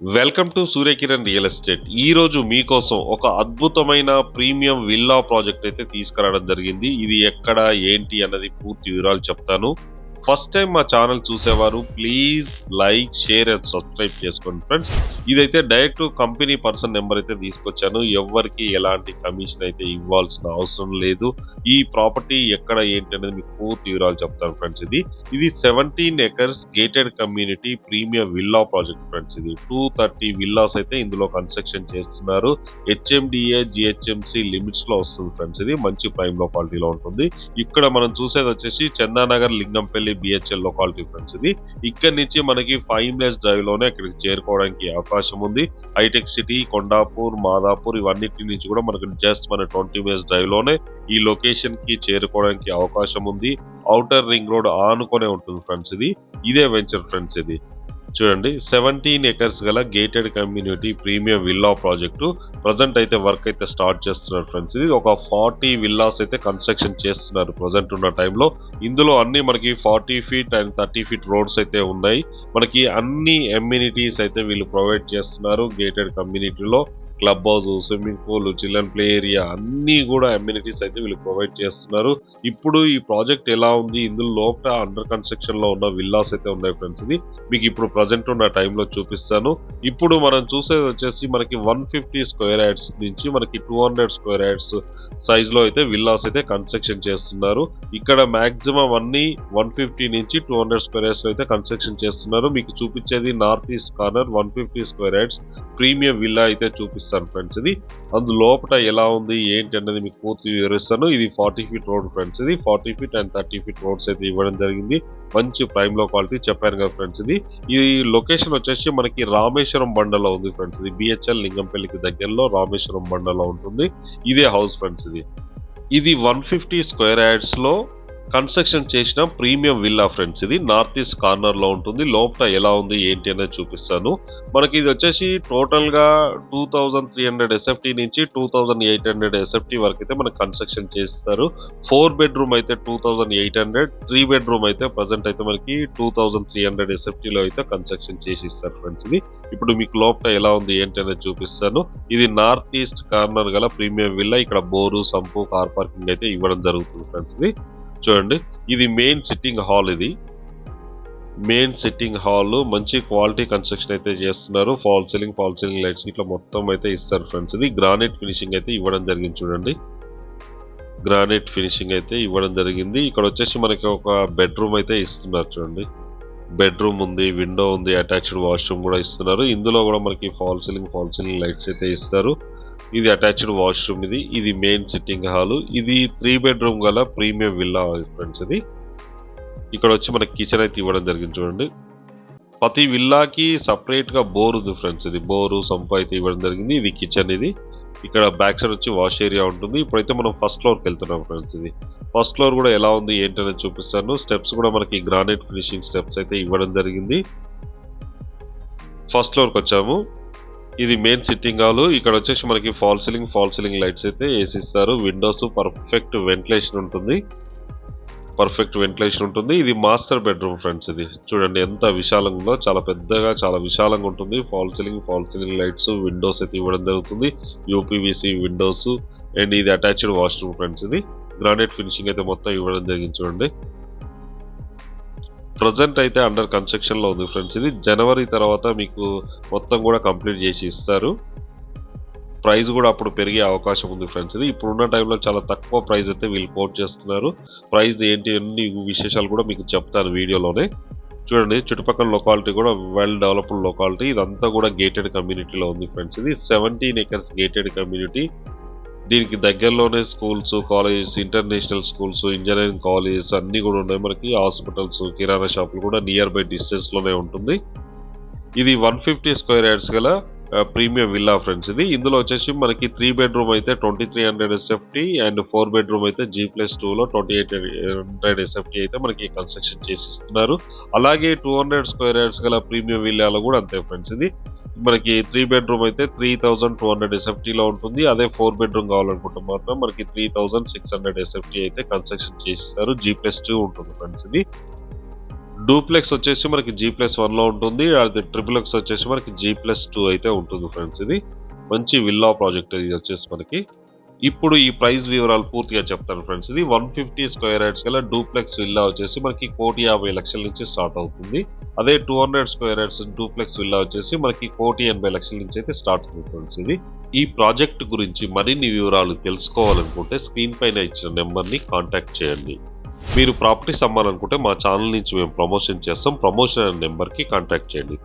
Welcome to Surya Kiran real estate. ఈ రోజు మీకోసం ఒక అద్భుతమైన ప్రీమియం విల్లా ప్రాజెక్ట్ అయితే తీసుకురావడం జరిగింది. ఇది ఎక్కడ ఏంటి అన్నది పూర్తి వివరాలు చెప్తాను. ఫస్ట్ టైం మా ఛానల్ చూసేవారు please like, share and subscribe చేసుకోండి ఫ్రెండ్స్. ఇదైతే డైరెక్ట్ కంపెనీ పర్సన్ నెంబర్ అయితే తీసుకొచ్చాను. ఎవ్వరికి ఎలాంటి కమిషన్ అయితే ఇవ్వాల్సిన అవసరం లేదు. ఈ ప్రాపర్టీ ఎక్కడ ఏంటి అనేది మీకు పూర్తి వివరాలు చెప్తాను ఫ్రెండ్స్. ఇది 17 acres gated community premium villa project friends. ఇది 230 విల్లాస్ అయితే ఇందులో కన్స్ట్రక్షన్ చేస్తున్నారు. హెచ్ఎండిఏ జిహెచ్ఎంసి లిమిట్స్ లో వస్తుంది ఫ్రెండ్స్. ఇది మంచి ప్రైమ్ లొకాలిటీలో ఉంటుంది. ఇక్కడ మనం చూసేది వచ్చేసి చందానగర్, లింగంపల్లి, బిహెచ్ఎల్ లొకాలిటీ ఫ్రెండ్స్. ఇక్కడ నుంచి మనకి 5 మినిట్స్ డ్రైవ్ లోనే ఇక్కడికి చేరుకోవడానికి అవకాశం ఉంది. హైటెక్ సిటీ, కొండాపూర్, మాదాపూర్ ఇవన్నిటి నుంచి కూడా మనకి జస్ట్ మన 20 మినిట్స్ డ్రైవ్ లోనే ఈ లొకేషన్ కి చేరుకోవడానికి అవకాశం ఉంది. ఔటర్ రింగ్ రోడ్ ఆనుకొనే ఉంటుంది ఫ్రెండ్స్. ఇదే వెంచర్ ఫ్రెండ్స్. చూడండి, 17 ఎకర్స్ గల gated community premium villa project. Present అయితే వర్క్ అయితే స్టార్ట్ చేస్తున్నారు ఫ్రెండ్స్. ఇది ఒక 40 విల్లాస్ అయితే కన్స్ట్రక్షన్ చేస్తున్నారు ప్రజెంట్ ఉన్న టైంలో. ఇందులో అన్ని మనకి 40 ఫీట్ అండ్ 30 ఫీట్ రోడ్స్ అయితే ఉన్నాయి. మనకి అన్ని ఎమ్యూనిటీస్ అయితే వీళ్ళు ప్రొవైడ్ చేస్తున్నారు. గేటెడ్ కమ్యూనిటీలో club house, swimming pool, children play area అన్నీ కూడా అమ్యూనిటీస్ అయితే వీళ్ళు ప్రొవైడ్ చేస్తున్నారు. ఇప్పుడు ఈ ప్రాజెక్ట్ ఎలా ఉంది, ఇందులో లోపల అండర్ కన్స్ట్రక్షన్ లో ఉన్న విల్లాస్ అయితే ఉన్నాయి ఫ్రెండ్స్. మీకు ఇప్పుడు ప్రజెంట్ ఉన్న టైంలో చూపిస్తాను. ఇప్పుడు మనం చూసేది వచ్చేసి మనకి 150 స్క్వేర్ యార్డ్స్ నుంచి మనకి 200 స్క్వేర్ యార్డ్స్ సైజ్ లో అయితే విల్లాస్ అయితే కన్స్ట్రక్షన్ చేస్తున్నారు. ఇక్కడ మాక్సిమం అన్ని 150 నుంచి 200 స్క్వేర్ యార్డ్స్ అయితే కన్స్ట్రక్షన్ చేస్తున్నారు. మీకు చూపించేది north east corner 150 square yards premium villa అయితే చూపిస్తాను ఫ్రెండ్స్. అందు లోపల ఎలా ఉంది ఏంటి అన్నది మీకు పూర్తి వివరిస్తాను. ఇది 40 feet road friends. 40 feet and 30 feet roads అయితే ఇవ్వడం జరిగింది. మంచి ప్రైమ్ లో క్వాలిటీ చెప్పాను కదా ఫ్రెండ్స్. ఈ లొకేషన్ వచ్చేసి మనకి రామేశ్వరం బండలో ఉంది ఫ్రెండ్స్. బిహెచ్ఎల్ లింగంపల్లికి దగ్గరలో రామేశ్వరం బండలో ఉంటుంది. ఇదే హౌస్ ఫ్రెండ్స్. ఇది 150 స్క్వేర్ యార్డ్స్ లో కన్స్ట్రక్షన్ చేసిన ప్రీమియం విల్లా ఫ్రెండ్స్. ఇది నార్త్ ఈస్ట్ కార్నర్ లో ఉంటుంది. లోపల ఎలా ఉంది ఏంటి అనేది చూపిస్తాను. మనకి ఇది వచ్చేసి టోటల్ గా 2300 ఎస్ఎఫ్టీ నుంచి 2800 ఎస్ఎఫ్టీ వరకు అయితే మనకి కన్స్ట్రక్షన్ చేస్తారు. 4 బెడ్రూమ్ అయితే 2800, 3 బెడ్రూమ్ అయితే ప్రజెంట్ అయితే మనకి 2300 ఎస్ఎఫ్టీ లో అయితే కన్స్ట్రక్షన్ చేసి ఇస్తారు ఫ్రెండ్స్. ఇప్పుడు మీకు లోపల ఎలా ఉంది ఏంటి అనేది చూపిస్తాను. ఇది నార్త్ ఈస్ట్ కార్నర్ గల ప్రీమియం విల్లా. ఇక్కడ బోరు, సంపు, కార్ పార్కింగ్ అయితే ఇవ్వడం జరుగుతుంది ఫ్రెండ్స్. చూడండి, ఇది main sitting hall. Main sitting hall మంచి క్వాలిటీ కన్స్ట్రక్షన్ అయితే చేస్తున్నారు. ఫాల్ సీలింగ్ లైట్స్ ఇట్లా మొత్తం అయితే ఇస్తారు ఫ్రెండ్స్. గ్రానైట్ ఫినిషింగ్ అయితే ఇవ్వడం జరిగింది. చూడండి, గ్రానైట్ ఫినిషింగ్ అయితే ఇవ్వడం జరిగింది. ఇక్కడ వచ్చేసి మనకి ఒక బెడ్రూమ్ అయితే ఇస్తున్నారు. చూడండి, బెడ్రూమ్ ఉంది, విండో ఉంది, అటాచ్డ్ వాష్రూమ్ కూడా ఇస్తున్నారు. ఇందులో కూడా మనకి ఫాల్ సీలింగ్ లైట్స్ అయితే ఇస్తారు. ఇది అటాచ్డ్ వాష్రూమ్. ఇది మెయిన్ సిట్టింగ్ హాల్. ఇది 3 బెడ్రూమ్ గల ప్రీమియం విల్లా ఫ్రెండ్స్. ఇక్కడ వచ్చి మనకి కిచెన్ అయితే ఇవ్వడం జరిగింది. చూడండి, ప్రతి విల్లాకి సపరేట్ గా బోర్ ఉంది ఫ్రెండ్స్. బోరు, సంపు అయితే ఇవ్వడం జరిగింది. ఇది కిచెన్. ఇక్కడ బ్యాక్ సైడ్ వచ్చి వాష్ ఏరియా ఉంటుంది. ఇప్పుడైతే మనం ఫస్ట్ ఫ్లోర్కి వెళ్తున్నాం ఫ్రెండ్స్. ఫస్ట్ ఫ్లోర్ కూడా ఎలా ఉంది ఏంటనేది చూపిస్తాను. స్టెప్స్ కూడా మనకి గ్రానైట్ ఫినిషింగ్ స్టెప్స్ అయితే ఇవ్వడం జరిగింది. ఫస్ట్ ఫ్లోర్కి వచ్చాము. ఇది మెయిన్ సిట్టింగ్ హాల్. ఇక్కడ వచ్చేసి మనకి ఫాల్ సీలింగ్ లైట్స్ అయితే వేసిస్తారు. విండోస్ పర్ఫెక్ట్ వెంటిలేషన్ ఉంటుంది. ఇది మాస్టర్ బెడ్రూమ్ ఫ్రెండ్స్. చూడండి ఎంత విశాలంగా ఉందో. చాలా పెద్దగా, చాలా విశాలంగా ఉంటుంది. ఫాల్ సీలింగ్ లైట్స్, విండోస్ అయితే ఇవ్వడం జరుగుతుంది. యూపీవీసీ విండోస్ అండ్ ఇది attached washroom friends. Granite finishing అయితే మొత్తం ఇవ్వడం జరిగింది. చూడండి, ప్రజెంట్ అయితే అండర్ కన్స్ట్రక్షన్ లో ఉంది ఫ్రెండ్స్. జనవరి తర్వాత మీకు మొత్తం కూడా కంప్లీట్ చేసి ఇస్తారు. ప్రైస్ కూడా అప్పుడు పెరిగే అవకాశం ఉంది ఫ్రెండ్స్. ఇప్పుడున్న టైంలో చాలా తక్కువ ప్రైస్ అయితే వీళ్ళు కోట్ చేస్తున్నారు. ప్రైస్ ఏంటి అన్ని విశేషాలు కూడా మీకు చెప్తాను వీడియోలోనే. చూడండి, చుట్టుపక్కల లొకాలిటీ కూడా వెల్ డెవలప్డ్ లొకాలిటీ. ఇదంతా కూడా గేటెడ్ కమ్యూనిటీలో ఉంది ఫ్రెండ్స్. 17 acres gated community. దీనికి దగ్గరలోనే schools, colleges, international schools, engineering colleges అన్ని కూడా ఉన్నాయి. మనకి హాస్పిటల్స్, కిరాణా షాపులు కూడా నియర్ బై డిస్టెన్స్ లోనే ఉంటుంది. ఇది 150 స్క్వేర్ యార్డ్స్ గల ప్రీమియం విల్లా ఫ్రెండ్స్. ఇందులో వచ్చేసి మనకి 3 బెడ్రూమ్ అయితే 2300 ఎస్ఎఫ్టీ అండ్ 4 బెడ్రూమ్ అయితే G+2 లో 2800 ఎస్ఎఫ్టీ అయితే మనకి కన్స్ట్రక్షన్ చేసి ఇస్తున్నారు. అలాగే 200 స్క్వేర్ యార్డ్స్ గల ప్రీమియం విల్లాలో కూడా అంతే ఫ్రెండ్స్. మనకి 3 బెడ్రూమ్ అయితే 3200 ఎస్ఎఫ్టీ లో ఉంటుంది. అదే 4 బెడ్రూమ్ కావాలనుకుంటే మాత్రం మనకి 3600 ఎస్ఎఫ్టీ అయితే కన్స్ట్రక్షన్ చేసిస్తారు. G+2 ఉంటుంది ఫ్రెండ్స్. డూప్లెక్స్ వచ్చేసి మనకి G+1 లో ఉంటుంది. అది ట్రిపులెక్స్ వచ్చేసి మనకి G+2 అయితే ఉంటుంది ఫ్రెండ్స్. ఇది మంచి విల్లా ప్రాజెక్ట్ ఇది వచ్చేసి మనకి. ఇప్పుడు ఈ ప్రైస్ వివరాలు పూర్తిగా చెప్తాను ఫ్రెండ్స్. ఇది 150 స్క్వేర్ యార్డ్స్ గల డూప్లెక్స్ విల్లా వచ్చేసి మనకి 1,50,00,000 నుంచి స్టార్ట్ అవుతుంది. అదే 200 స్క్వేర్ యార్డ్స్ డూప్లెక్స్ విల్లా వచ్చేసి మనకి 1,80,00,000 నుంచి అయితే స్టార్ట్ అవుతుంది ఫ్రెండ్స్. ఇది ఈ ప్రాజెక్ట్ గురించి మరిన్ని వివరాలు తెలుసుకోవాలనుకుంటే స్క్రీన్ పైన ఇచ్చిన నెంబర్ని కాంటాక్ట్ చేయండి. మీరు ప్రాపర్టీస్ అమ్మాలనుకుంటే మా ఛానల్ నుంచి మేము ప్రమోషన్ చేస్తాం. ప్రమోషన్ అనే నెంబర్కి కాంటాక్ట్ చేయండి.